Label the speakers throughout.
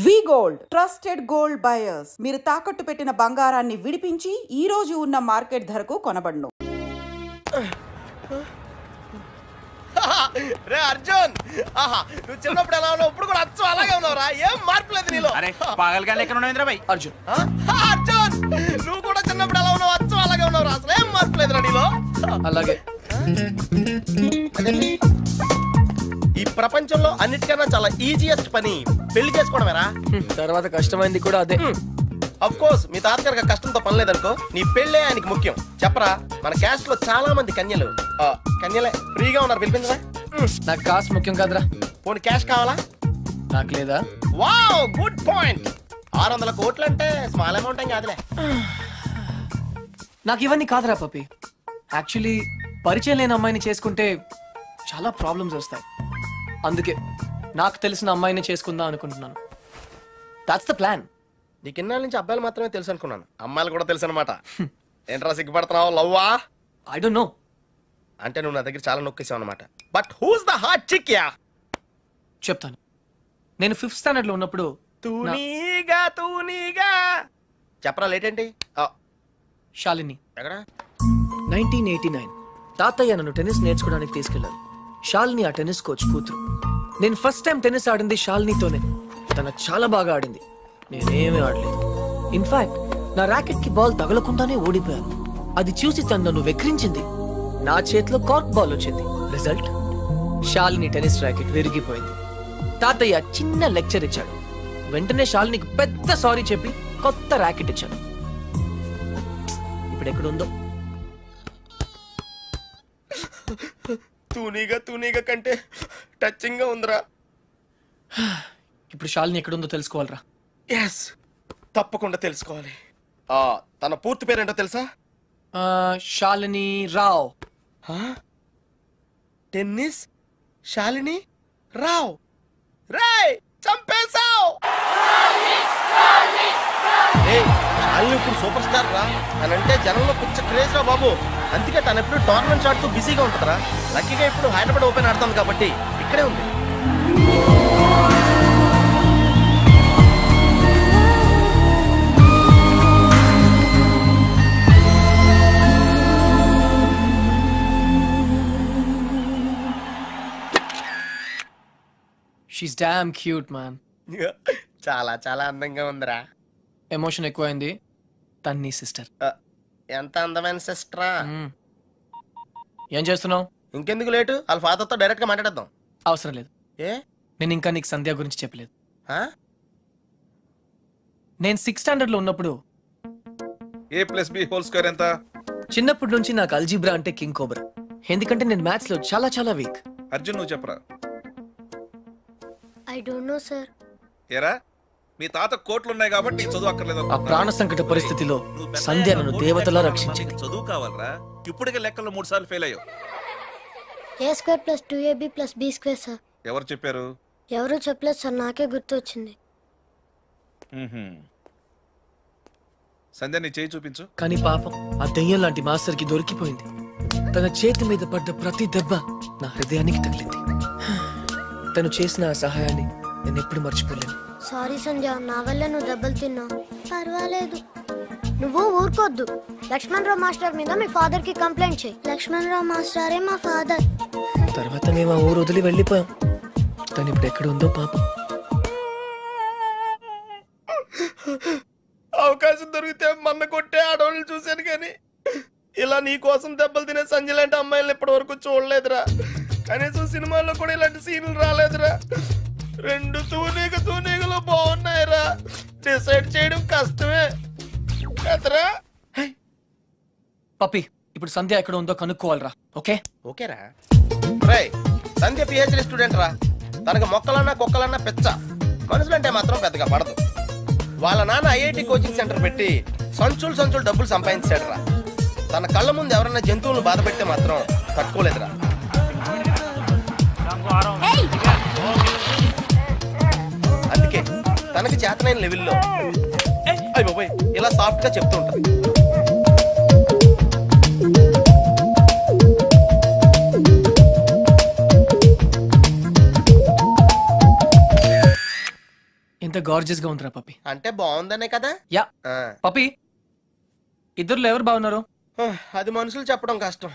Speaker 1: వి gold trusted gold buyers. మీరు తాకట్టు పెట్టిన బంగారాన్ని విడిపించి ఈ రోజు ఉన్న మార్కెట్ ధరకు కొనబడును.
Speaker 2: రే అర్జున్, నువ్వు చిన్నప్పుడు ఎలా ఉన్నావు ఇప్పుడు కూడా అచ్చం అలాగే ఉన్నావురా. ఏం మార్పు లేదు నీలో.
Speaker 3: అరే పాగల్గా లెక్క ఉన్నావు భాయ్.
Speaker 2: అర్జున్ అర్జున్, నువ్వు కూడా చిన్నప్పుడు ఎలా ఉన్నావు అచ్చం అలాగే ఉన్నావురా. అసలు ఏం మార్పు లేదురా నీలో.
Speaker 4: అలాగే
Speaker 2: ఈ ప్రపంచంలో అన్నిటికన్నా చాలా ఈజియెస్ట్ పని పెళ్లి చేసుకోవడమేరా.
Speaker 4: తర్వాత కష్టమైంది కూడా అదే.
Speaker 2: అఫ్ కోర్స్ మీ తాతగారికి కష్టంతో పని లేదనుకో, నీ పెళ్ళే ఆయనకి ముఖ్యం. చెప్పరా, మన క్యాస్ట్ లో చాలా మంది కన్యలే ఫ్రీగా ఉన్నారు, పిలిపించరా.
Speaker 4: నాకు కాస్ట్ ముఖ్యం కాదురా.
Speaker 2: పోనీ క్యాష్ కావాలా?
Speaker 4: నాకు లేదా?
Speaker 2: Wow, good point. 600 కోట్లు అంటే స్మాల్ అమౌంట్ ఏం కాదులే.
Speaker 4: నాకు ఇవన్నీ కాదురా పప్పి. యాక్చువల్లీ పరిచయం లేని అమ్మాయిని చేసుకుంటే చాలా ప్రాబ్లమ్స్ వస్తాయి. అందుకే నాకు తెలిసిన అమ్మాయిని చేసుకుందాం అనుకుంటున్నాను. That's the plan.
Speaker 2: నీకు ఇన్నాళ్ళ నుంచి అబ్బాయిలు మాత్రమే తెలుసు అనుకున్నాను, అమ్మాయిలు కూడా తెలుసు అనమాట. ఏంట్రా సిగ్గుపడుతున్నావు? లవ్వా?
Speaker 4: I don't know.
Speaker 2: అంటే నువ్వు నా దగ్గర చాలా నొక్కేసావు అనమాట. But who's the hot chick? Yeah
Speaker 4: చెప్తాను. నేను 5th స్టాండర్డ్ లో ఉన్నప్పుడు
Speaker 2: తూనీగా చెప్పరా. లేట్ ఏంటి?
Speaker 4: శాలిని.
Speaker 2: ఎక్కడ?
Speaker 4: 1989 తాతయ్య నన్ను టెన్నిస్ నేర్చుకోవడానికి తీసుకెళ్లారు. శాలిని ఆ టెన్నిస్ కోచ్ కూతురు. నేను ఫస్ట్ టైం టెన్నిస్ ఆడింది శాలినితోనే. తన చాలా బాగా ఆడింది, నేనేమీ ఆడలేదు. ఇన్ఫాక్ట్ నా ర్యాకెట్ కి బాల్ తగలకుండానే ఓడిపోయాను. అది చూసి తను నన్ను వెక్రించింది. నా చేతిలో కార్క్ బాల్ వచ్చింది. రిజల్ట్, శాలిని టెన్నిస్ ర్యాకెట్ విరిగిపోయింది. తాతయ్య చిన్న లెక్చర్ ఇచ్చాడు. వెంటనే శాలినికి పెద్ద సారీ చెప్పి కొత్త ర్యాకెట్ ఇచ్చాడు. ఇప్పుడు ఎక్కడుందో.
Speaker 2: తూనీగా కంటే టచింగ్ గా ఉందిరా.
Speaker 4: ఇప్పుడు శాలిని ఎక్కడుందో తెలుసుకోవాలరా.
Speaker 2: ఎస్, తప్పకుండా తెలుసుకోవాలి. తన పూర్తి పేరేంటో తెలుసా?
Speaker 4: శాలిని రావ్.
Speaker 2: టెన్నిస్ శాలిని రావ్. రేయ్, చంపేశావ్. శాలిని ఇప్పుడు సూపర్ స్టార్ రా. తనంటే జనంలో పిచ్చ క్రేజ్ రా బాబు. అందుకే తను ఎప్పుడు టోర్నమెంట్స్ ఆడుతూ బిజీగా ఉంటుందిరా. లక్కీగా ఇప్పుడు హైదరాబాద్ ఓపెన్ ఆడుతుంది కాబట్టి ఇక్కడే ఉంది.
Speaker 4: She's damn cute man.
Speaker 2: చాలా చాలా అందంగా ఉందిరా.
Speaker 4: ఎమోషన్ ఎక్కువైంది. తన్ని సిస్టర్.
Speaker 2: ఎంత అందమైన సిస్టరా.
Speaker 4: ఏం చేస్తున్నావు?
Speaker 2: ఇంకెందుకు లేటు, వాళ్ళ ఫాదర్తో డైరెక్ట్ గా మాట్లాడేద్దాం.
Speaker 4: అవసరం లేదు.
Speaker 2: ఏ?
Speaker 4: నేను ఇంకా నీకు సంధ్య గురించి చెప్పలేదు. నేను 6th స్టాండర్డ్ లో ఉన్నప్పుడు
Speaker 3: A+B² ఎంత?
Speaker 4: చిన్నప్పటి నుంచి నాకు అల్జీబ్రా అంటే కింగ్ కోబ్రా. ఎందుకంటే నేను మ్యాథ్స్ లో చాలా చాలా వీక్.
Speaker 3: అర్జున్ నువ్వు చెప్పరా.
Speaker 5: I don't no sir.
Speaker 3: ఏరా, మీ తాత కోట్లు ఉన్నాయి కాబట్టి నీకు చదువు అక్కర్లేదు.
Speaker 4: ఆ ప్రాణ సంకట పరిస్థితిలో సంధ్య నన్ను దేవతలా రక్షించింది.
Speaker 3: చదువు కావాలరా. ఇప్పటికే లెక్కల్లో 3 సార్లు ఫెయిల్ అయ్యావు.
Speaker 5: A² + 2AB + B² sir.
Speaker 3: ఎవరు చెప్పారు?
Speaker 5: ఎవరు చెప్పలేదు సార్, నాకే గుర్తొచ్చింది.
Speaker 3: సంధ్య నీ చేయి చూపించు.
Speaker 4: కానీ పాపం ఆ దెయ్యం లాంటి మాస్టర్ కి దొరికిపోయింది. తన చేతి మీద పడ్డ ప్రతి దెబ్బ నా హృదయానికి తగిలింది. తను చేసిన ఆ సహాయాన్ని నేను ఎప్పుడు మర్చిపోలేను.
Speaker 5: సారీ సంధ్య, నా వల్ల నువ్వు దెబ్బలు తిన్నావు. పర్వాలేదు, నువ్వు ఊరుకోద్దు. లక్ష్మణరావు మాస్టర్ మీద మీ ఫాదర్ కి కంప్లైంట్ చేయి. లక్ష్మణరావు మాస్టరే మా ఫాదర్.
Speaker 4: తర్వాత మేము ఆ ఊరు వదిలి వెళ్ళిపోయాం. తను ఇప్పుడు ఎక్కడ ఉందో పాపం.
Speaker 2: అవకాశం దొరికితే మన్న కొట్టే ఆడవాళ్ళు చూశాను, కానీ ఇలా నీ కోసం దెబ్బలు తినే సంజయ్ లాంటి అమ్మాయిలను ఇప్పటి వరకు చూడలేదురా. కనీసం సినిమాల్లో కూడా ఇలాంటి సీన్లు రాలేదురా. 2 తూనీగలు బాగున్నాయిరా. డిసైడ్ చేయడం కష్టమే కదరా.
Speaker 4: పప్పి, ఇప్పుడు సంధ్య ఎక్కడ ఉందో కనుక్కోవాలరా.
Speaker 2: ఓకేరా. రేయ్, సంధ్య PhD స్టూడెంట్ రా. తనకు మొక్కలన్నా కుక్కలన్నా పెచ్చ. మనుషులంటే మాత్రం పెద్దగా పడదు. వాళ్ళ నాన్న IIT కోచింగ్ సెంటర్ పెట్టి సంచులు డబ్బులు సంపాదించాడు రా. తన కళ్ళ ముందు ఎవరన్నా జంతువులను బాధ పెడితే మాత్రం తట్టుకోలేదురా. అందుకే తనకి చేతనైన లెవెల్లో ఇలా సాఫ్ట్ గా చెప్తూ ఉంటుంది.
Speaker 4: ఎంత గార్జియస్ గా ఉందిరా పప్పి.
Speaker 2: అంటే బాగుందనే కదా.
Speaker 4: యా
Speaker 2: ఆ.
Speaker 4: పప్పి, ఇద్దరులో ఎవరు బాగున్నారు?
Speaker 2: అది మనుషులు చెప్పడం కష్టం.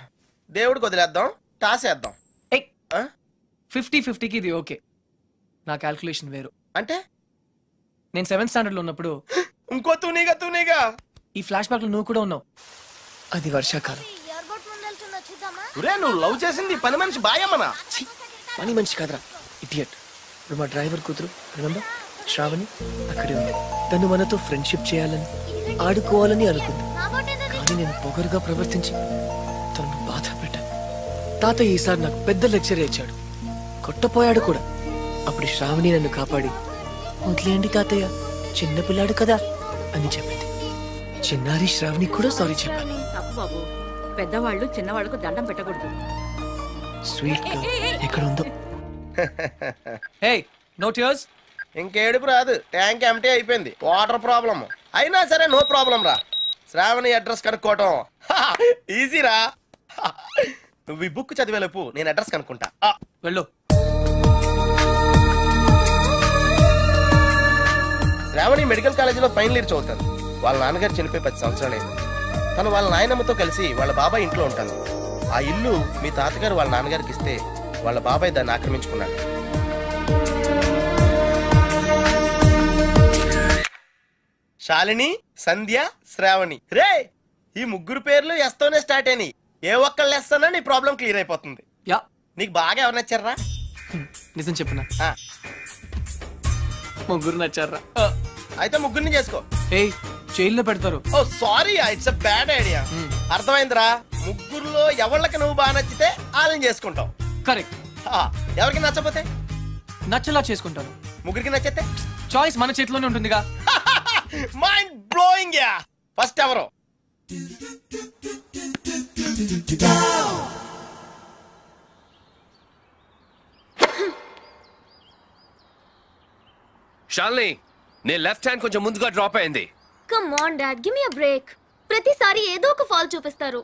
Speaker 2: దేవుడికి వదిలేద్దాం, టాసేద్దాం.
Speaker 4: 50-50కి ఇది ఓకే. నా క్యాల్కులేషన్ వేరు.
Speaker 2: అంటే
Speaker 4: నేను 7th స్టాండర్డ్ లో ఉన్నప్పుడు
Speaker 2: ఇంకో తూనీగా
Speaker 4: ఈ ఫ్లాష్ బ్యాక్ లో నువ్వు కూడా ఉన్నావు. అది వర్షాకాలం.
Speaker 5: ఎయిర్పోర్ట్ ముందు వెళ్తున్నా చూద్దామా?
Speaker 2: నువ్వు లవ్ చేసింది పని మనిషి బాయమ్మనా?
Speaker 4: పని మంచి కాదురా, ఇడియట్. ఇప్పుడు మా డ్రైవర్ కూతురు రిమెంబర్ శ్రావణి అక్కడే ఉంది. తను మనతో ఫ్రెండ్షిప్ చేయాలని ఆడుకోవాలని అనుకుంది. కానీ నేను పొగరుగా ప్రవర్తించి తను బాధ పెట్టాను. తాతయ్య ఈసారి నాకు పెద్ద లెక్చర్ ఇచ్చాడు, కొట్టపోయాడు కూడా. అప్పుడు శ్రావణి నన్ను కాపాడి వదిలేయండి తాతయ్య, చిన్నపిల్లాడు కదా అని చెప్పింది. చిన్నారి శ్రావణి కూడా సారీ చెప్పాను.
Speaker 6: తప్పు బాబు, పెద్దవాళ్ళు చిన్నవాళ్ళకు దండం పెట్టకూడదు.
Speaker 4: స్వీట్ గా ఎక్కడ ఉందో. Hey no tears.
Speaker 2: ఇంకేడుపు రాదు, ట్యాంక్ ఎంటీ అయిపోయింది. వాటర్ ప్రాబ్లమ్ అయినా సరే నో ప్రాబ్లం రా. శ్రావణి అడ్రస్ కనుక్కోవటం ఈజీరా. నువ్వు ఈ బుక్ చదివేలోపు నేను అడ్రస్ కనుక్కుంటా.
Speaker 4: వెళ్ళు.
Speaker 2: శ్రావణి మెడికల్ కాలేజీలో ఫైనల్ ఇయర్ చదువుతాను. వాళ్ళ నాన్నగారు చనిపోయి 10 సంవత్సరాలైంది. తను వాళ్ళ నాయనమ్మతో కలిసి వాళ్ళ బాబాయ్ ఇంట్లో ఉంటాను. ఆ ఇల్లు మీ తాతగారు వాళ్ళ నాన్నగారికి ఇస్తే వాళ్ళ బాబాయ్ దాన్ని ఆక్రమించుకున్నాడు. శాలిని, సంధ్య, శ్రావణి. రే, ఈ ముగ్గురు పేర్లు ఎస్తోనే స్టార్ట్ అయినాయి. ఏ ఒక్కళ్ళు ఎస్తానో నీ ప్రాబ్లం క్లియర్ అయిపోతుంది.
Speaker 4: యా,
Speaker 2: నీకు బాగా ఎవరు నచ్చారా?
Speaker 4: నిజం చెప్పునా, ముగ్గురు నచ్చారా?
Speaker 2: అయితే ముగ్గురిని చేసుకో.
Speaker 4: ఏ జైల్లో పెడతారు.
Speaker 2: Oh sorry, it's a bad idea. అర్థమైందిరా. ముగ్గురులో ఎవళ్ళకి నువ్వు బాగా నచ్చితే వాళ్ళని చేసుకుంటావు.
Speaker 4: కరెక్ట్.
Speaker 2: ఎవరికి నచ్చపోతే
Speaker 4: నచ్చలా చేసుకుంటాను.
Speaker 2: ముగ్గురికి నచ్చితే
Speaker 4: చాయిస్ మన చేతిలోనే ఉంటుందిగా.
Speaker 2: Mind blowing. యా, ఫస్ట్ ఎవరు?
Speaker 7: షాలిని, నీ లెఫ్ట్ హ్యాండ్ కొంచెం ముందుగా డ్రాప్ అయింది.
Speaker 5: Come on dad, give me a break. ప్రతిసారి ఏదో ఒక ఫాల్ చూపిస్తారు.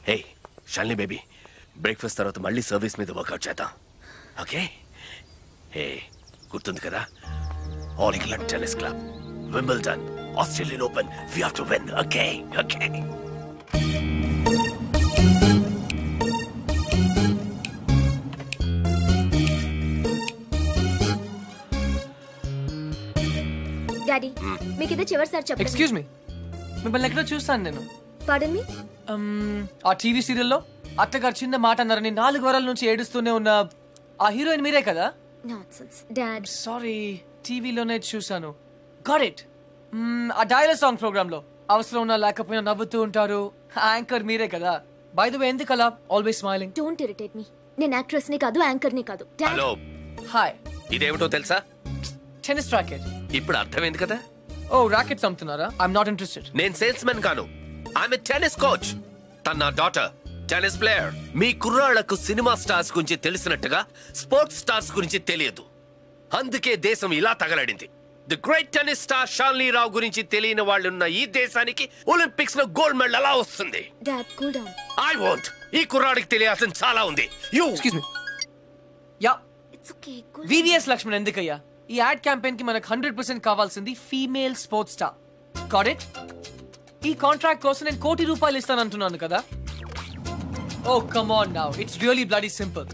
Speaker 7: హే షాలిని బేబీ, బ్రేక్ఫాస్ట్ తర్వాత మళ్ళీ సర్వీస్ మీద వర్కౌట్ చేద్దాం, ఓకే? హే, గుర్తుంది కదా, All England tennis club, Wimbledon, Australian Open, we have to win, okay? Okay.
Speaker 5: Daddy, మీకు ఇదే చివరిసారి చెప్పండి.
Speaker 4: ఎక్స్క్యూజ్ మీ, మిమ్మల్ని ఎక్కడో చూస్తాను నేను.
Speaker 5: పాడన్ మీ?
Speaker 4: ఆ టీవీ సీరియల్లో అత్తగారు చిన్న మాట అన్నారని 4 వారాల నుంచి ఏడుస్తూనే ఉన్న ఆ హీరోయిన్ మీరే కదా?
Speaker 5: Nonsense dad.
Speaker 4: సారీ, టీవీలోనే చూసాను. Got it. ఆ డైలాగ్ సాంగ్ ప్రోగ్రామ్ లో అవసరం ఉన్నా లేకపోయినా నవ్వుతూ ఉంటారు. యాంకర్ మీరే కదా? బై ద వే, ఎందుకు అలా always smiling?
Speaker 5: Don't irritate me. నేను యాక్ట్రెస్ ని కాదు, యాంకర్ ని కాదు.
Speaker 7: Hello,
Speaker 4: hi.
Speaker 7: ఇదేమిటో తెలుసా?
Speaker 4: Tennis racket.
Speaker 7: ఇప్పుడు అర్థమైంది కదా?
Speaker 4: ఓ, రాకెట్స్ అమ్ముతున్నారా? I'm not interested.
Speaker 7: నేను సేల్స్ మెన్ కాను, ఆమె టెన్నిస్ కోచ్. తన నా డాటర్, టెన్నిస్ ప్లేయర్. మీ కుర్రాళ్లకు సినిమా స్టార్స్ గురించి తెలిసినట్టుగా స్పోర్ట్స్ స్టార్స్ గురించి తెలియదు. అందుకే దేశం ఇలా తగలడింది. The great tennis star Shalini Rao గురించి తెలియని వాళ్ళున్న ఈ దేశానికి ఒలింపిక్స్ లో గోల్డ్ మెడల్ ఎలా వస్తుంది?
Speaker 5: Dad, cool down.
Speaker 7: I want. ఈ కుర్రాడికి తెలియాల్సిన చాలా ఉంది. You
Speaker 4: excuse me. Yeah,
Speaker 5: it's okay.
Speaker 4: VVS Laxman ఎందుకయ్యా? ఈ యాడ్ క్యాంపెయిన్ కి మనకు 100% కావాల్సింది female sports star. Got it? ఈ కాంట్రాక్ట్ కోసం నేను ₹1 కోటి ఇస్తానంటున్నాను కదా. Oh come on now, it's really bloody simple.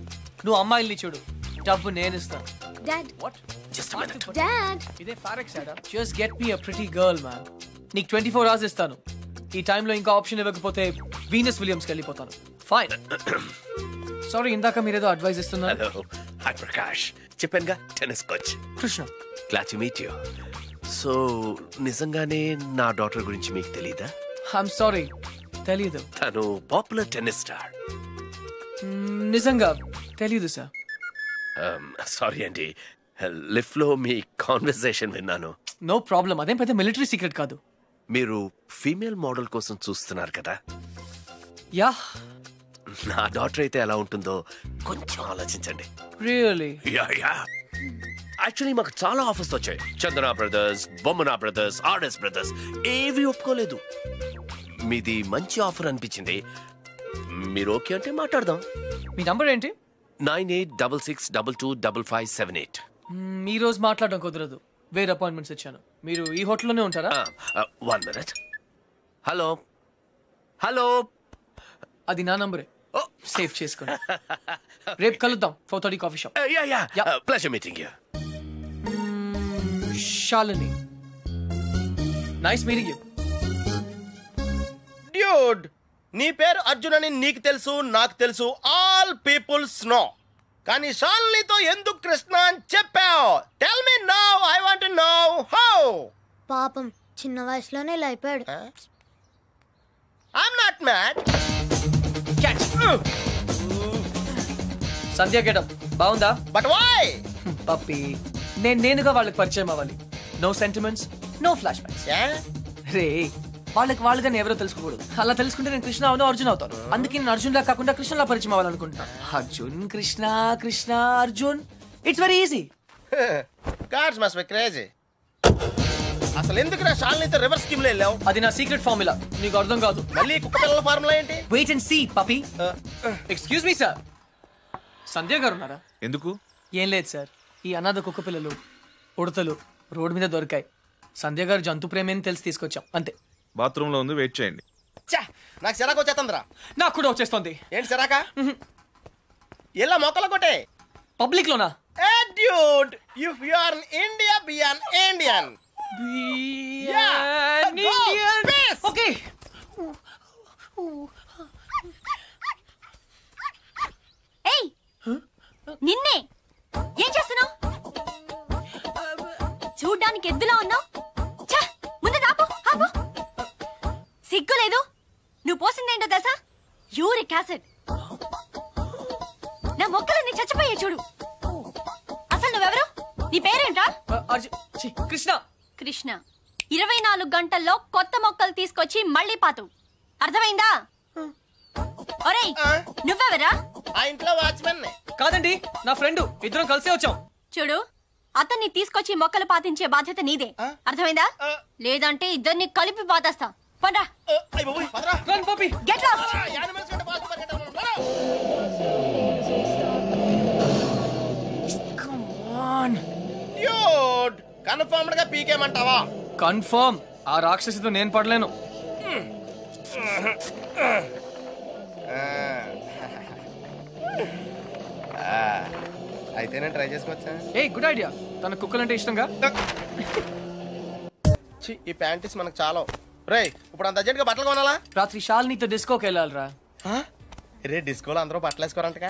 Speaker 4: నువ్వు అమ్మాయిల్ని చూడు, డబ్బు నేను ఇస్తాను.
Speaker 5: Dad,
Speaker 4: what?
Speaker 7: Just a minute.
Speaker 5: Dad.
Speaker 4: ఇదే ఫారెక్స్ యాడా? Just get me a pretty girl man. నీకు 24 hours ఇస్తాను. ఈ టైంలో ఇంకా ఆప్షన్ ఇవ్వకపోతే వీనస్ విలియమ్స్కి వెళ్ళిపోతాను. ఫైన్. సారీ, ఇందాక మీరేదో అడ్వైస్ ఇస్తున్నారు.
Speaker 7: Hello, hi Prakash. చెప్పానుగా, tennis coach
Speaker 4: Krishna.
Speaker 7: Glad to meet you. So నిజంగానే నా డాటర్ గురించి మీకు తెలీదా?
Speaker 4: ఐఎమ్ సారీ, తెలీదు.
Speaker 7: తను పాపులర్ టెన్నిస్ స్టార్.
Speaker 4: నిజంగా తెలీదు సార్.
Speaker 7: సారీ అండి, లిఫ్ట్ లో మీ కాన్వర్సేషన్ విన్నాను.
Speaker 4: నో ప్రాబ్లం, అదేం పెద్ద మిలిటరీ సీక్రెట్ కాదు.
Speaker 7: మీరు ఫీమేల్ మోడల్ కోసం చూస్తున్నారు కదా?
Speaker 4: యా.
Speaker 7: నా డాటర్ అయితే ఎలా ఉంటుందో కొంచెం ఆలోచించండి.
Speaker 4: రియల్లీ?
Speaker 7: యాక్చువల్లీ మాకు చాలా ఆఫర్స్ వచ్చాయి. చందన బ్రదర్స్, బొమ్మనా బ్రదర్స్, ఆర్ఎస్ బ్రదర్స్ ఏవి ఒప్పుకోలేదు. మీది మంచి ఆఫర్ అనిపించింది. మీరు ఓకే అంటే మాట్లాడదాం.
Speaker 4: మీ నంబర్ ఏంటి?
Speaker 7: 9866225578.
Speaker 4: ఈ రోజు మాట్లాడడం కుదరదు, వేరే అపాయింట్మెంట్స్ ఇచ్చాను. మీరు ఈ హోటల్లోనే ఉంటారా?
Speaker 7: 1 minute. హలో హలో,
Speaker 4: అది నా నంబరే, సేవ్ చేసుకోండి. రేపు కలుద్దాం 4:30 coffee shop.
Speaker 7: Yeah. Pleasure meeting you.
Speaker 4: Shalini, nice meeting you.
Speaker 2: Dude, నీ పేరు అర్జున్ అని నీకు తెలుసు, నాకు తెలుసు, ఆల్ పీపుల్స్ నో. కానీ శాలినితో ఎందుకు కృష్ణ అని చెప్పావు? Tell me now, I want to know how.
Speaker 5: పాపం చిన్న వయసులోనే ఇలా అయిపోయాడు.
Speaker 2: I'm not mad.
Speaker 4: Sandhya getup బాగుందా?
Speaker 2: But why?
Speaker 4: పప్పి, నేనుగా వాళ్ళకి పరిచయం అవ్వాలి. No sentiments, no flashbacks. రే, వాళ్ళుగా నేను ఎవరో తెలుసుకోకూడదు. అలా తెలుసుకుంటే నేను కృష్ణ అవును, అర్జున్ అవుతాను. అందుకే నేను అర్జున్ లా కాకుండా కృష్ణలా పరిచయం అవ్వాలనుకుంటున్నాను. Arjun Krishna, Krishna Arjun, it's very easy.
Speaker 2: Cards must be crazy. అసలు ఎందుకు నా శాలినితో రివర్స్ స్కీమ్ లో వెళ్ళావు?
Speaker 4: అది నా సీక్రెట్ ఫార్ములా, నీకు అర్థం కాదు.
Speaker 2: మళ్ళీ కుక్క పిల్లల ఫార్ములా ఏంటి?
Speaker 4: Wait and see puppy. Excuse me sir, Sandhya garu ఉన్నారా?
Speaker 3: ఎందుకు?
Speaker 4: ఏం లేదు సార్, ఈ అనాథ కుక్క పిల్లలు ఉడతలు రోడ్డు మీద దొరికాయి. సంధ్య గారు జంతు ప్రేమని తెలిసి తీసుకొచ్చాం, అంతే.
Speaker 3: బాత్రూమ్ లో ఉంది, వెయిట్ చేయండి.
Speaker 2: నాకు సిరాకు వచ్చేస్తుందిరా.
Speaker 4: నాకు కూడా వచ్చేస్తుంది.
Speaker 2: ఏంటి సిరాకా? ఇలా మొక్కలు కొట్టే
Speaker 4: పబ్లిక్ లోనా?
Speaker 2: Dude, if you are in India, be an Indian.
Speaker 4: Okay.
Speaker 8: Hey, నిన్నే ఏం చేస్తున్నావు? చూడ్డానికి ఎద్దులా ఉన్నావు. ముందు ఆపు. సిగ్గు లేదు? నువ్వు పోసిందేంటో తెలుసా? Uric acid. నా మొక్కలన్నీ చచ్చిపోయాయి చూడు. అసలు నువ్వెవరు? నీ పేరేంట్రా?
Speaker 4: కృష్ణ.
Speaker 8: కృష్ణ 24 గంటల్లో కొత్త మొక్కలు తీసుకొచ్చి మళ్ళీ పాతు. అర్థమైందా? ఒరేయ్, నువ్వెవరా?
Speaker 2: ఆ ఇంట్లో వాచ్మెన్.
Speaker 4: కాదండి, నా ఫ్రెండ్. ఇద్దరం కలిసే వచ్చాం.
Speaker 8: చూడు, అతన్ని తీసుకొచ్చి మొక్కలు పాతించే బాధ్యత నీదే. అర్థమైందా? లేదంటే ఇద్దరిని కలిపి పాతేస్తా. పండ్రా. Get lost.
Speaker 2: కన్ఫర్మ్ గా పీకేమంటావా?
Speaker 4: కన్ఫర్మ్. ఆ రాక్షసితో నేను పడలేను.
Speaker 2: అయితే నేను ట్రై చేసుకోవచ్చా?
Speaker 4: A good idea. తన కుక్కలంటే ఇష్టంగా.
Speaker 2: ఈ ప్యాంటీస్ మనకు చాలా. రేయ్, ఇప్పుడు అంత అర్జెంట్ గా బట్టలు కొనాలా?
Speaker 4: రాత్రి శాలినితో డిస్కోకి వెళ్ళాలిరా.
Speaker 2: రే, డిస్కోలో అందరూ బట్టలు వేసుకోరంటగా.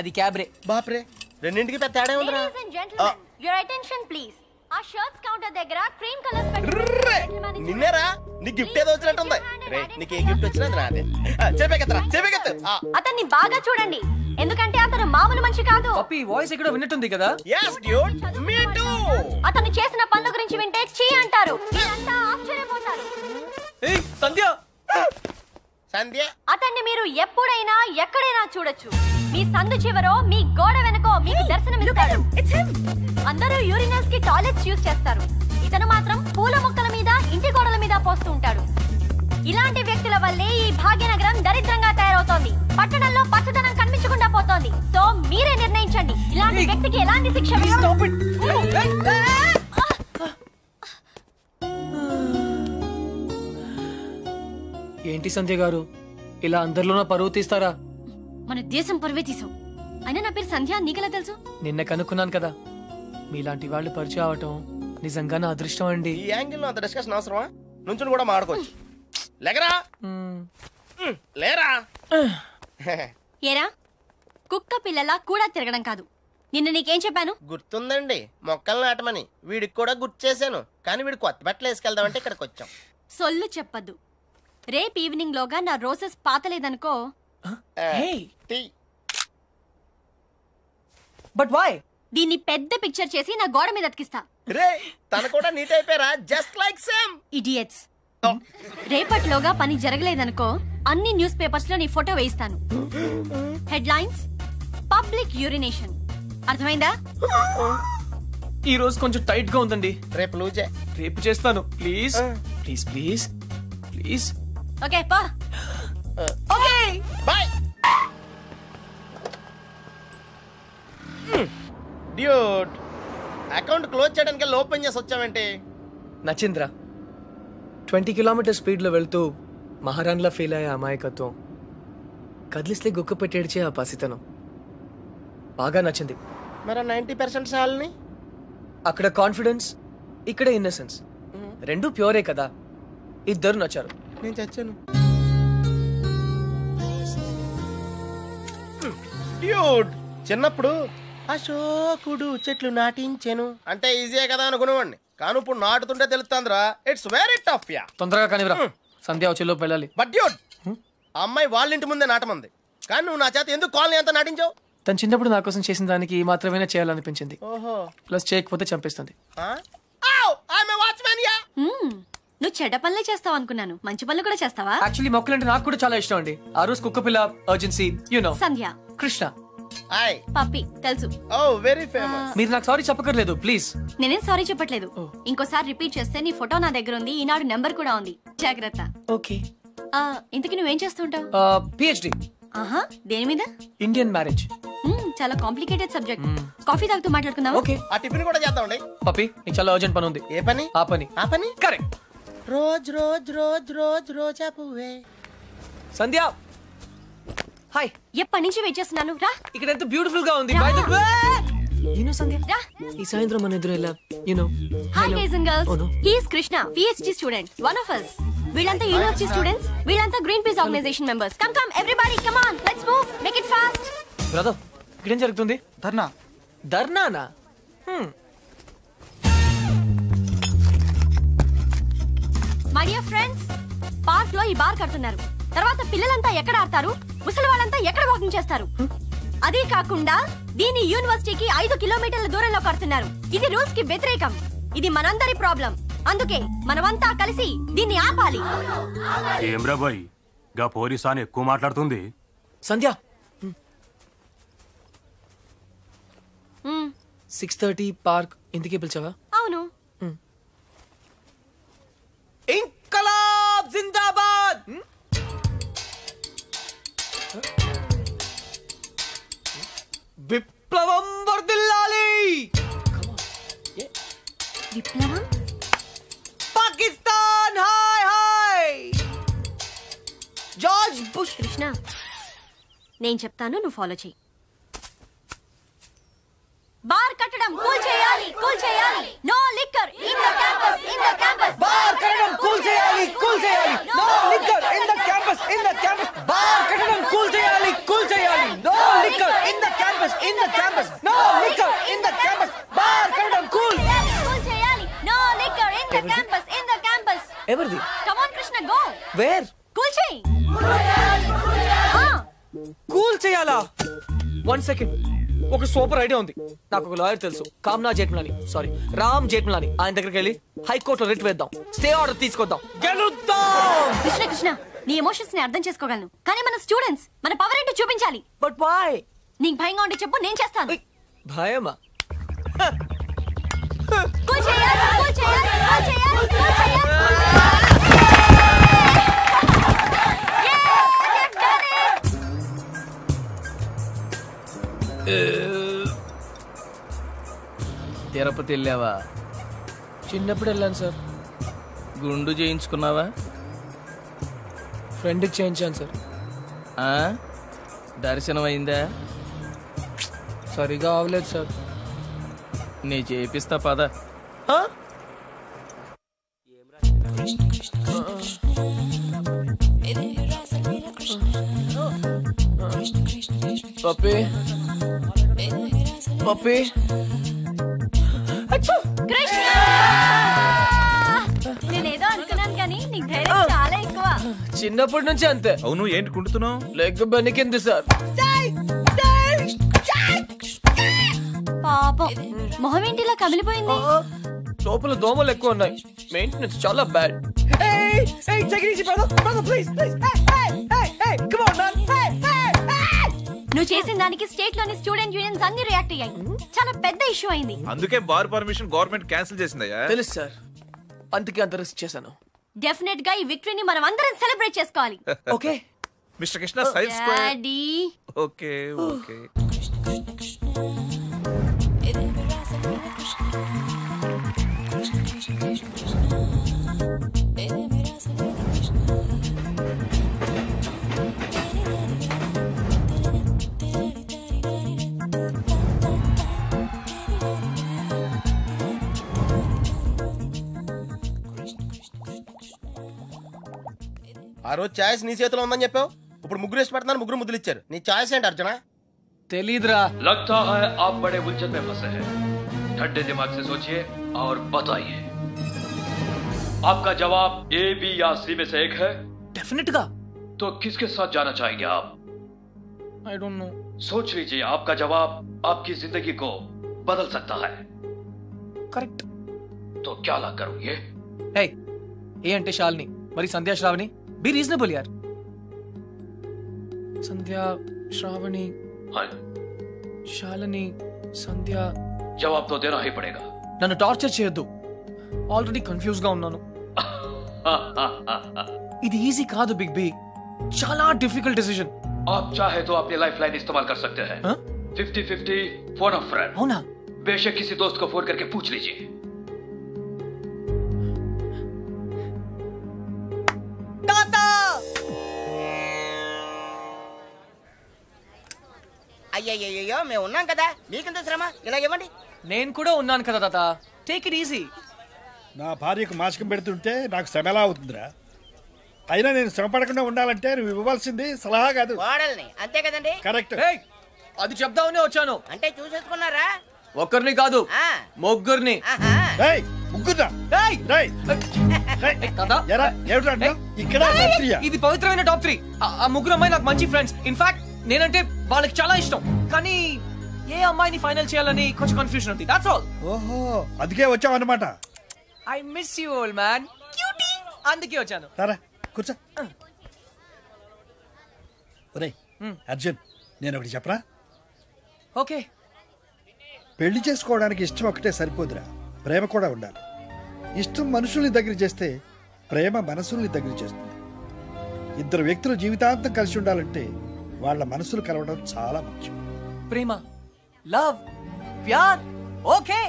Speaker 4: అది క్యాబ్రే.
Speaker 2: బాప్రే, రెండింటికి పెద్ద తేడా ఉందిరా.
Speaker 8: Ladies and gentlemen, your attention please. ఆ షర్ట్స్ కౌంటర్ దగ్గర క్రీమ్ కలర్స్
Speaker 2: నిన్నేరా? నీ గిఫ్ట్ ఏదో వచ్చినట్టుంది. రే, నీకు ఏ గిఫ్ట్ వచ్చినా నాదే. చెప్పేకెత్తు.
Speaker 8: అతన్ని బాగా చూడండి, ఎందుకంటే అతను మామూలు మనిషి కాదు.
Speaker 4: పప్పి వాయిస్ ఎక్కడో విన్నట్టుంది కదా?
Speaker 2: yes dude, me too.
Speaker 8: అతను చేసిన పనుల గురించి వింటే చీ అంటారు. మీరంతా ఆశ్చర్యపోతారు.
Speaker 4: ఏయ్ సంధ్య.
Speaker 2: సంధ్య,
Speaker 8: అతన్ని మీరు ఎప్పుడైనా ఎక్కడైనా చూడొచ్చు. మీ సందు చివరో మీ గోడ వెనకో మీకు దర్శనమిస్తాడు. అందరూ యూరినల్స్ కి టాయిలెట్స్ యూజ్ చేస్తారు. ఇతను మాత్రం పూల మొక్కల మీద, ఇంటి గోడల మీద పోస్తూ ఉంటాడు. ఇలాంటి వ్యక్తుల వల్లే ఈ భాగ్యనగరం దరిద్రంగా తయారవుతోంది. పట్టణంలో పచ్చదనం కనిపించకుండా పోతోంది. సో మీరే నిర్ణయించండి, ఇలాంటి వ్యక్తికి ఎలాంటి శిక్ష.
Speaker 4: ఏంటి సంధ్య గారు, ఇలా అందరిలోనూ పరువు తీస్తారా?
Speaker 8: మన దేశం పరువే తీసావు. అయినా నా పేరు సంధ్య, నీకెలా తెలుసు?
Speaker 4: నిన్న కనుక్కున్నాను కదా. మీలాంటి వాళ్ళు పరిచయం అవటం నిజంగా నా అదృష్టం అండి.
Speaker 2: ఈ యాంగిల్ లో అంత డిస్కషన్ అవసరమా? నుంచుని కూడా మాడుకోవచ్చు. లేకరా, లేరా.
Speaker 8: ఏరా, కుక్క పిల్లలా కూడా తిరగడం కాదు. నిన్న నీకేం చెప్పాను?
Speaker 2: గుర్తుందండి, మొక్కలు నాటమని. వీడికి కూడా గుర్తు చేశాను, కానీ వీడు కొత్త బట్టలు వేసుకెళ్దామంటే ఇక్కడికి వచ్చాం.
Speaker 8: సొల్లు చెప్పద్దు. రేపు ఈవినింగ్ లోగా నా రోజెస్ పాతలేదనుకో.
Speaker 4: But why?
Speaker 8: దీన్ని పెద్ద పిక్చర్ చేసి నా గోడ మీద అతికిస్తా.
Speaker 2: రే, తన కూడా నీట్ అయిపోయారా? Just like same.
Speaker 8: ఇడియట్స్. రేపటిలోగా పని జరగలేదనుకో, అన్ని న్యూస్ పేపర్స్ లో నీ ఫోటో వేయిస్తాను. Headlines, public urination. అర్థమైందా?
Speaker 4: ఈ రోజు కొంచెం టైట్ గా ఉందండి.
Speaker 2: రేపు లూజే.
Speaker 4: రేపు చేస్తాను. Please please please please.
Speaker 8: Okay పా.
Speaker 2: Okay bye. Dude account close చేయడానికి ఓపెన్ చేసి వచ్చావేంటి?
Speaker 4: నచ్చింద్రా 20 కిలోమీటర్ స్పీడ్లో వెళ్తూ మహారాణ్లా ఫీల్ అయ్యే అమాయకత్వం, కదిలిస్తే గుక్క పెట్టేడ్చే ఆ పసితనం బాగా నచ్చింది.
Speaker 2: మరి 90% సాల్ని
Speaker 4: అక్కడ కాన్ఫిడెన్స్, ఇక్కడ ఇన్నసెన్స్, రెండు ప్యూరే కదా. ఇద్దరు నచ్చారు.
Speaker 2: నేను చచ్చాను. డ్యూడ్ చిన్నప్పుడు అశోకుడు చెట్లు నాటించెను అంటే ఈజీయే కదా అనుకునేవాడిని, కానీ ఇప్పుడు నాటుతుంటే తెలుస్తుందిరా. It's very tough yeah.
Speaker 4: తొందరగా కానివ్వరా, సంధ్య వచ్చేలో వెళ్ళాలి.
Speaker 2: బట్ డ్యూడ్ ఆ అమ్మాయి వాళ్ళ ఇంటి ముందే నాటమంది, కానీ నువ్వు నా చేత ఎందుకు కాలనీ అంతా నాటించావు?
Speaker 4: తను చిన్నప్పుడు నా కోసం చేసిన దానికి మాత్రమే చేయాలనిపించింది.
Speaker 2: ఓహో.
Speaker 4: ప్లస్ చేయకపోతే చంపేస్తుంది.
Speaker 8: నువ్వు చెడ్డ పనులే చేస్తావు అనుకున్నాను, మంచి పనులు కూడా చేస్తావా?
Speaker 4: యాక్చువల్లీ మొక్కలంటే నాకు కూడా చాలా ఇష్టం అండి. ఆ రోజు కుక్క పిల్ల, అర్జెన్సీ, యు నో,
Speaker 8: సంధ్య,
Speaker 4: కృష్ణ,
Speaker 8: పప్పి తెలుసు.
Speaker 2: ఓ వెరీ ఫేమస్.
Speaker 4: మీరు నాకు సారీ చెప్పకర్లేదు ప్లీజ్.
Speaker 8: నేనేం సారీ చెప్పట్లేదు. ఇంకోసారి రిపీట్ చేస్తే నీ ఫోటో నా దగ్గర ఉంది, ఈనాడు నెంబర్ కూడా ఉంది, జాగ్రత్త.
Speaker 4: ఓకే.
Speaker 8: ఇంతకీ నువ్వేం చేస్తుంటావు?
Speaker 4: పిహెచ్డి.
Speaker 8: ఆహా, దేని మీద?
Speaker 4: Indian marriage.
Speaker 8: చాలా కాంప్లికేటెడ్ సబ్జెక్ట్. కాఫీ తాగుతూ మాట్లాడుకుందాం.
Speaker 4: ఓకే.
Speaker 2: ఆ టిఫిన్ కూడా చేద్దామండి.
Speaker 4: పప్పి నీకు చాలా అర్జెంట్ పని ఉంది.
Speaker 2: ఏ పని?
Speaker 4: ఆ పని.
Speaker 2: ఆ పని
Speaker 4: correct.
Speaker 2: Rose rose rose rose రోజా పువ్వే.
Speaker 4: సంధ్య హాయ్.
Speaker 8: ఎప్పటి నుంచి వెయిట్ చేస్తున్నాను, రా.
Speaker 4: ఇక్కడ ఎంత బ్యూటిఫుల్ గా ఉంది. By the way you know Sandhya, ఈ సాయంత్రం మన ఎదురు ఎలా you know.
Speaker 8: Hi guys and girls, he is Krishna, PhD student, one of us. వీళ్ళంతా యూనివర్సిటీ స్టూడెంట్స్, వీళ్ళంతా Greenpeace organisation members. Come come everybody, come on, let's move, make it fast.
Speaker 4: Brother ఇక్కడ ఏం జరుగుతుంది? ధర్నా. ధర్నానా?
Speaker 8: మై డియర్ ఫ్రెండ్స్, పార్క్ లో ఈ bar కడుతున్నారు. తర్వాత పిల్లలంతా ఎక్కడ ఆడతారు, ముసలి వాళ్ళంతా ఎక్కడ వాకింగ్ చేస్తారు? అదే కాకుండా దీని యూనివర్సిటీకి 5 కిలోమీటర్ల దూరంలో కడుతున్నారు. ఇది రూల్స్ కి వ్యతిరేకం. ఇది మనందరి ప్రాబ్లం. అందుకే మనమంతా కలిసి దీన్ని ఆపాలి.
Speaker 9: ఏమ్రా బాయ్, గా పోలీసాని ఎక్కువ మాట్లాడుతుంది.
Speaker 4: సంధ్య 6:30 పార్క్ ఇందుకే పిలిచావా?
Speaker 8: అవును.
Speaker 4: ఇంకలాబ్ జిందాబాద్. విప్లవం వర్ధిల్లాలి.
Speaker 8: విప్లవం?
Speaker 4: Pakistan hi hi. George bush.
Speaker 8: Krishna, నేను చెప్తాను, నువ్వు ఫాలో చెయ్యి. బార్ కట్టడం కూల్ చేయాలి, కూల్ చేయాలి. No liquor in the campus, in the campus.
Speaker 4: Bar కట్టడం కూల్ చేయాలి, కూల్ చేయాలి. No liquor in the campus, in the campus. Bar కట్టడం కూల్ చేయాలి, కూల్ చేయాలి. No liquor in the campus, in the campus. No liquor in the campus. Bar కట్టడం cool
Speaker 8: చేయాలి. No liquor in the campus, in the campus.
Speaker 4: ఎవరిది?
Speaker 8: Come on Krishna, go.
Speaker 4: Where?
Speaker 8: Cool చేయి.
Speaker 4: Cool చేయాలా? 1 second. ఒక super idea ఉంది. నాకు ఒక lawyer తెలుసు, కామ్నా జేట్మలాని, సారీ రామ్ జేట్మలాని. ఆయన దగ్గరికి వెళ్ళి హైకోర్టులో రిట్ వేద్దాం, స్టే ఆర్డర్ తీసుకొద్దాం, గెలుద్దాం.
Speaker 8: కృష్ణ కృష్ణ, నీ ఎమోషన్స్ ని అర్థం చేసుకోగలను, కానీ మన స్టూడెంట్స్, మన పవర్ ఏంటో చూపించాలి.
Speaker 4: But why?
Speaker 8: నీకు భయంగా ఉంటే చెప్పు, నేను చేస్తాను.
Speaker 4: భయమా?
Speaker 8: కూల్ చేయాలి, కూల్ చేయాలి, కూల్ చేయాలి, కూల్ చేయాలి.
Speaker 10: తిరుపతి వెళ్ళావా?
Speaker 4: చిన్నప్పుడు వెళ్ళాను సార్.
Speaker 10: గుండు చేయించుకున్నావా?
Speaker 4: ఫ్రెండ్కి చేయించాను సార్.
Speaker 10: దర్శనం అయిందా?
Speaker 4: సరిగా అవలేదు సార్.
Speaker 10: నీ చేపిస్తా పద.
Speaker 4: పప్పి పప్పి.
Speaker 8: కృష్ణ, నేనేదో అనుకున్నాను కానీ నీకు ధైర్యం చాలా ఎక్కువ.
Speaker 4: చిన్నప్పటి నుంచి అంతే.
Speaker 3: అవును, ఏంటి కుంటున్నావు?
Speaker 4: Leg బెనికింది sir.
Speaker 8: పాపం, మొహం ఏంటిలా కమిలిపోయింది?
Speaker 4: లోపల దోమలు ఎక్కువ ఉన్నాయి, మెయింటెనెన్స్ చాలా బ్యాడ్.
Speaker 8: నువ్వు చేసిన దానికి స్టేట్ లోని స్టూడెంట్ యూనియన్స్ అన్ని రియాక్ట్ అయ్యాయి. చాలా పెద్ద ఇష్యూ అయింది.
Speaker 3: అందుకే బార్ పర్మిషన్ గవర్నమెంట్ క్యాన్సిల్ చేసిందయ్యా.
Speaker 4: తెలుసు సార్, అందుకే అంత రిస్క్ చేశాను.
Speaker 8: డెఫినెట్ గా ఈ విక్టరీని మనం అందరం సెలబ్రేట్ చేసుకోవాలి.
Speaker 4: Okay
Speaker 3: mister Krishna, science
Speaker 8: daddy.
Speaker 3: Okay okay.
Speaker 2: ఆ రోజు ఛాయిస్ నీ చేతిలో ఉందని చెప్పావు, ఇప్పుడు ముగ్గురు ఇష్టపడుతున్నారు, ముగ్గురు ముద్దులు ఇచ్చారు. నీ ఛాయిస్ ఏంటి అర్జున?
Speaker 4: తెలీదురా.
Speaker 11: लगता है आप बड़े उलझन में फंसे हैं. ठंडे दिमाग से सोचिए और बताइए. आपका जवाब ए, बी या सी में से एक है.
Speaker 4: डेफिनेट गा.
Speaker 11: तो किसके साथ जाना चाहेंगे आप?
Speaker 4: I don't know.
Speaker 11: सोच लीजिए, आपका जवाब आपकी जिंदगी को बदल सकता है.
Speaker 4: करेक्ट.
Speaker 11: तो क्या ला करोगे?
Speaker 4: हे, ए అంటే శాలిని, మరి సంధ్యా శ్రావణి. బి రీజనబుల్ యార్. సంధ్యా శ్రావణి, శాలిని, సంధ్య.
Speaker 11: जवाब तो देना ही पड़ेगा.
Speaker 4: నన్ను టార్చర్ చేయొద్దు, ఆల్రెడీ కన్ఫ్యూజ్ గా ఉన్నాను. ఇది ఈజీ కాదు బిగ్ బి, చాలా డిఫికల్ట్ డిసిజన్.
Speaker 11: आप चाहे तो अपनी लाइफ लाइन इस्तेमाल कर सकते हैं. 50-50 फोन अ फ्रेंड.
Speaker 4: అవునా?
Speaker 11: बेशक किसी दोस्त को फोन करके पूछ लीजिए.
Speaker 12: అయ్యయ్యో మేము ఉన్నాం కదా, మీకెంత శ్రమ, ఇలా ఇవ్వండి.
Speaker 4: నేను కూడా ఉన్నాను కదా తాత, టేక్ ఇట్ ఈజీ.
Speaker 13: నా భార్యకు మాసికం పెడుతుంటే నాకు శ్రమ ఎలా అవుతుందిరా? అయినా నేను శ్రమ పడకుండా ఉండాలంటే నువ్వు ఇవ్వవలసింది సలహా కాదు,
Speaker 12: కోడల్ని. అంతే కదండి?
Speaker 13: కరెక్ట్.
Speaker 4: అది చెప్దామనే వచ్చాను.
Speaker 12: అంటే చూసేసుకున్నారా?
Speaker 4: ఒక్కరిని కాదు, ముగ్గురిని. ఇది పవిత్రమైన టాప్ 3. ఆ ముగ్గురు అమ్మాయి నాకు మంచి ఫ్రెండ్స్. ఇన్ఫాక్ట్ నేనంటే వాళ్ళకి చాలా ఇష్టం. కానీ ఏ అమ్మాయిని ఫైనల్ చేయాలని కొంచెం కన్ఫ్యూజన్ ఉంది. That's all.
Speaker 13: ఓహో, అందుకే వచ్చావు అన్నమాట.
Speaker 4: I miss you old man. Cutie. అందుకే వచ్చాను.
Speaker 13: సరే కూర్చో. ఒరేయ్ అర్జున్, నేను ఒకటి చెప్పరా?
Speaker 4: ఓకే.
Speaker 13: పెళ్లి చేసుకోవడానికి ఇష్టం ఒకటే సరిపోదురా, ప్రేమ కూడా ఉండాలి. ఇష్టం మనుషుల్ని దగ్గర చేస్తే ప్రేమ మనసుల్ని దగ్గర చేస్తుంది. ఇద్దరు వ్యక్తులు జీవితాంతం కలిసి ఉండాలంటే వాళ్ళ మనసులు కలవడం చాలా ముఖ్యం.
Speaker 4: ప్రేమ, లవ్, ప్యార్. ఓకే.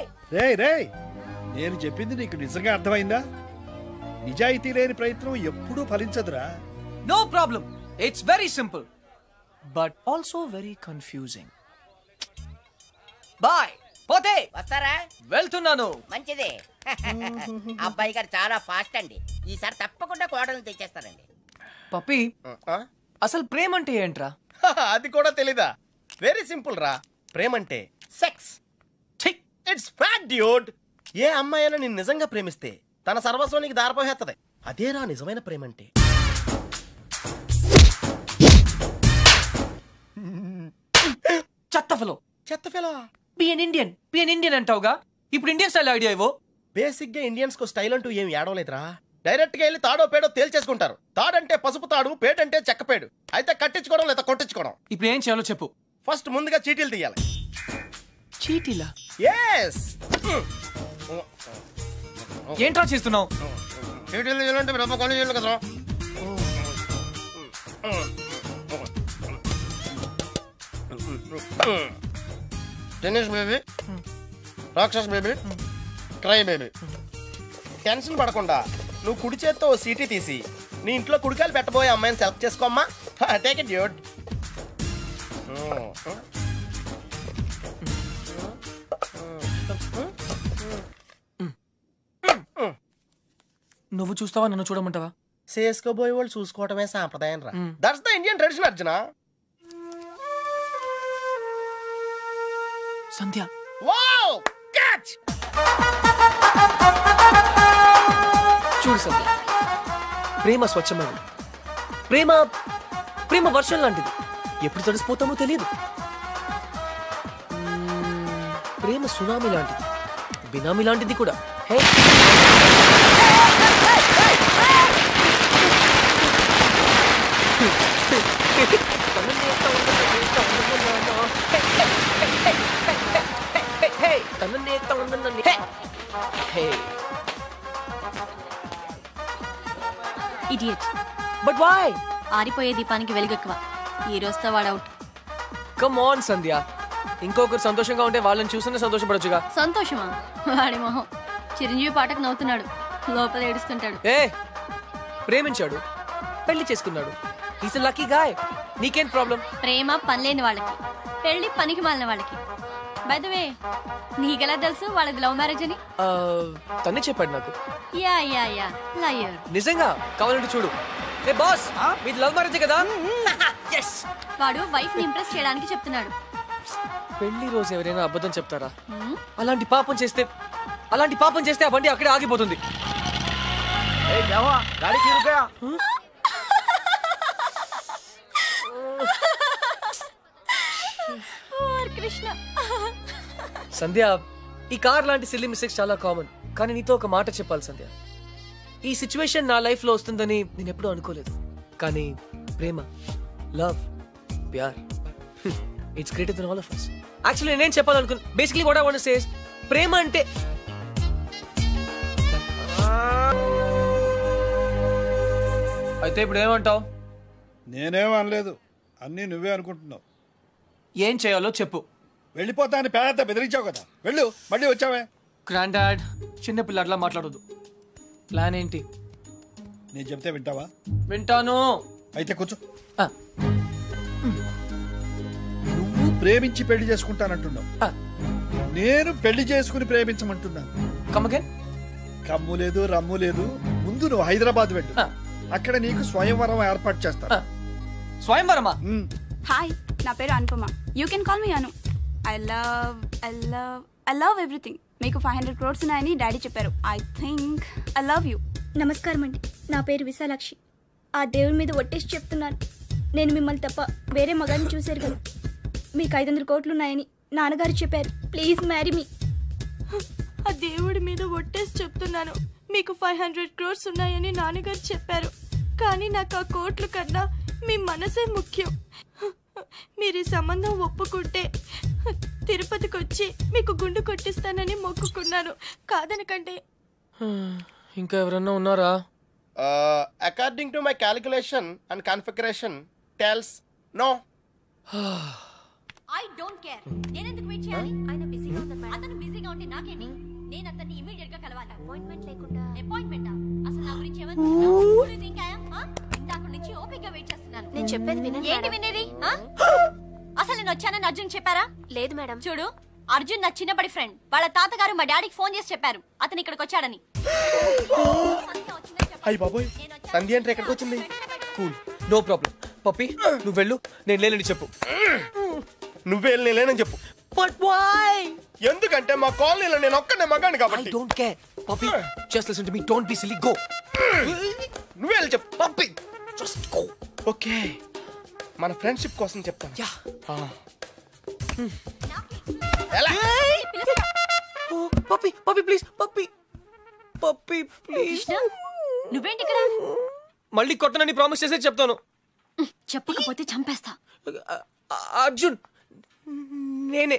Speaker 13: రేయ్, నేను చెప్పింది నీకు నిజంగా అర్థమైందా? నిజాయితీ లేని ప్రయత్నం ఎప్పుడూ ఫలించదురా.
Speaker 4: No problem. It's very simple but also very confusing. Bye. పోతే
Speaker 12: వస్తారా?
Speaker 4: వెళ్తున్నాను.
Speaker 12: మంచిదే. అబ్బాయి గారు చాలా ఫాస్ట్ అండి, ఈసారి తప్పకుండా కోడలను తెచ్చేస్తారండి.
Speaker 4: పప్పి, అసలు ప్రేమ అంటే ఏంట్రా?
Speaker 2: అది కూడా తెలీదా? వెరీ సింపుల్ రా. ప్రేమ అంటే సెక్స్. It's fact dude. ఏ అమ్మాయి అయినా నిన్ను నిజంగా ప్రేమిస్తే తన సర్వస్వం నీకు దారిపోయేస్తుంది. అదేరా నిజమైన ప్రేమ అంటే.
Speaker 4: చెత్త ఫెలో. బి ఎన్ ఇండియన్ అంటావుగా, ఇప్పుడు ఇండియన్ స్టైల్ ఐడియా ఇవ్వు.
Speaker 2: బేసిక్ గా ఇండియన్స్ కు స్టైల్ అంటూ ఏం ఏడవలేదురా. డైరెక్ట్ గా వెళ్ళి తాడో పేడో తేల్చేసుకుంటారు. తాడంటే పసుపు తాడు, పేడంటే చెక్కపేడు. అయితే కట్టించుకోవడం లేదా కొట్టించుకోవడం.
Speaker 4: ఇప్పుడు ఏం చేయాలో చెప్పు.
Speaker 2: ఫస్ట్ ముందుగా చీటీలు తీయాలి.
Speaker 4: చీటీలా?
Speaker 2: yes.
Speaker 4: ఏంట్రా చేస్తున్నావు?
Speaker 2: చీటీలు తీయాలంటే బ్రహ్మ కొని చేయాలి కదా. టెన్నిస్ బేబీ, రాక్షస్ బేబీ, క్రై బేబీ. టెన్షన్ పడకుండా నువ్వు కుడి చేత్తో ఓ సీటీ తీసి నీ ఇంట్లో కుడికాయలు పెట్టబోయే అమ్మాయిని సెలెక్ట్ చేసుకోమ్మా. Take it dude.
Speaker 4: నువ్వు చూస్తావా, నన్ను చూడమంటావా?
Speaker 2: చేసుకోబోయే వాళ్ళు చూసుకోవటమే సాంప్రదాయం రా. That's the Indian tradition Arjuna.
Speaker 4: Sandhya.
Speaker 2: Wow, catch.
Speaker 4: చూడు సంధ్య, ప్రేమ స్వచ్ఛమైనది. ప్రేమ వర్షం లాంటిది, ఎప్పుడు తడిసిపోతామో తెలియదు. ప్రేమ సునామీ లాంటిది, బినామీ లాంటిది కూడా.
Speaker 8: ఇడియట్.
Speaker 4: But why?
Speaker 8: ఆరిపోయే దీపానికి వెలుగెక్కువ. ఈ రోజుతో వాడు అవుట్.
Speaker 4: కమ్ ఆన్ సంధ్య, ఇంకొకరు సంతోషంగా ఉంటే వాళ్ళని చూస్తూనే సంతోషపడొచ్చుగా.
Speaker 8: సంతోషమా? వాడి మొహం. చిరంజీవి పాటకు నవ్వుతున్నాడు, లోపల ఏడుస్తుంటాడు.
Speaker 4: ప్రేమించాడు, పెళ్లి చేసుకున్నాడు. Is a lucky guy. నీకేం ప్రాబ్లం?
Speaker 8: ప్రేమ పనిలేని వాళ్ళకి, పెళ్లి పనికి మాలిన వాళ్ళకి. బై ద వే, నీకెలా తెలుసు వాళ్ళది లవ్ మ్యారేజ్ అని?
Speaker 4: తనే చెప్పాడు నాకు.
Speaker 8: Yeah yeah yeah, liar.
Speaker 4: నిజంగా? కావాలంటే చూడు. ఏ బాస్ మీది లవ్ మ్యారేజ్ కదా?
Speaker 8: వాడు వైఫ్ ని ఇంప్రెస్ చేయడానికి చెప్తున్నాడు.
Speaker 4: పెళ్లి రోజు ఎవరైనా అబద్ధం చెప్తారా? అలాంటి పాపం చేస్తే ఆ బండి అక్కడే ఆగిపోతుంది. సంధ్య, ఈ కార్ లాంటి సిల్లీ మిస్టేక్స్ చాలా కామన్. కానీ నీతో ఒక మాట చెప్పాలి సంధ్య. ఈ సిచ్యువేషన్ నా లైఫ్ లో వస్తుందని నేను ఎప్పుడూ అనుకోలేదు. కానీ ప్రేమ, లవ్, ప్యార్, it's greater than all of us. Actually నేనేం చెప్పాలనుకున్నా, basically what I want to say is ప్రేమ అంటే అయితే ఇప్పుడు ఏమంటావు?
Speaker 13: నేనేం అనలేదు, అన్నీ నువ్వే అనుకుంటున్నావు.
Speaker 4: ఏం చేయాలో చెప్పు.
Speaker 13: వెళ్ళిపోతా అని పేద బెదిరించావు కదా, వెళ్ళు. మళ్ళీ వచ్చావే.
Speaker 4: గ్రాండ్ డాడ్, చిన్నపిల్లట్లా మాట్లాడదు. ప్లాన్ ఏంటి?
Speaker 13: నేను చెప్తే వింటావా?
Speaker 4: వింటాను.
Speaker 13: అయితే కూర్చో. నువ్వు ప్రేమించి పెళ్లి చేసుకుంటానంటున్నావు, నేను పెళ్లి చేసుకుని ప్రేమించమంటున్నాను. కమ్ము లేదు, రమ్ము లేదు. ముందు నువ్వు హైదరాబాద్ వెళ్ళు, అక్కడ నీకు స్వయంవరం ఏర్పాటు చేస్తా.
Speaker 4: స్వయంవరమా?
Speaker 14: హాయ్, నా పేరు Anupama. You can call me Anu. I love everything. మీకు 500 crores ఉన్నాయని డాడీ చెప్పారు. I think I love you.
Speaker 15: నమస్కారం అండి, నా పేరు విశాలాక్షి. ఆ దేవుడి మీద ఒట్టేసి చెప్తున్నాను, నేను మిమ్మల్ని తప్ప వేరే మగాన్ని చూశారు కదా. మీకు 500 crores ఉన్నాయని నాన్నగారు చెప్పారు. Please marry me.
Speaker 14: ఆ దేవుడి మీద ఒట్టేసి చెప్తున్నాను, మీకు 500 crores ఉన్నాయని నాన్నగారు చెప్పారు. కానీ నాకు ఆ కోట్లు కన్నా మీ మనసే ముఖ్యం. మీరు ఈ సంబంధం ఒప్పుకుంటే తిరుపతికి వచ్చి మీకు గుండు కొట్టిస్తానని మొక్కుకున్నాను. కాదనకండి.
Speaker 4: ఇంకా ఎవరన్నా ఉన్నారా?
Speaker 2: According to my calculation and configuration tells no.
Speaker 8: I don't care. నేను ఎందుకు వెయిట్ చేయాలి? ఆయన బిజీగా ఉన్నారు మేడం. అతను బిజీగా ఉంటే నాకేంటి? నేను అతన్ని ఇమిడియట్ గా కలవాలి. అపాయింట్మెంట్ లేకుండా. అపాయింట్మెంటా? అసలు నా గురించి ఏమనుకుంటున్నావు? ఇంకా ఇందాక నుంచి ఓపికగా వెయిట్ చేస్తున్నాను.
Speaker 15: నేను చెప్పేది వినండి.
Speaker 8: ఏంటి వినేది? అసలు నేను వచ్చానని అర్జున్ చెప్పారా?
Speaker 15: లేదు మేడం.
Speaker 8: చూడు, అర్జున్ నా చిన్నప్పటి ఫ్రెండ్. వాళ్ళ తాతగారు మా డాడీకి ఫోన్ చేసి చెప్పారు అతను ఇక్కడికి వచ్చాడని.
Speaker 2: అయ్య బాబోయ్, సంధ్య అంటే ఎక్కడికి వచ్చింది?
Speaker 4: Cool, no problem. పప్పి, నువ్వు వెళ్ళు, నేను లేనని చెప్పు.
Speaker 2: నువ్వే లేనని చెప్పు.
Speaker 4: But why?
Speaker 2: ఎందుకంటే మా కాలనీలో నేను ఒక్కనే మగాను కాబట్టి.
Speaker 4: I don't care. Puppy, just listen to me. Don't be silly. Go.
Speaker 2: నువ్వే వెళ్ళి చెప్పు. Puppy, just go. ఓకే, మన ఫ్రెండ్షిప్ కోసం చెప్తాను.
Speaker 4: Yeah. Puppy, puppy please. Puppy, puppy please.
Speaker 8: నువ్వేంటి ఇక్కడ?
Speaker 4: మళ్ళీ కొట్టనని ప్రామిస్ చేసే చెప్తాను.
Speaker 8: చెప్పకపోతే చంపేస్తా.
Speaker 4: అర్జున్, నేనే.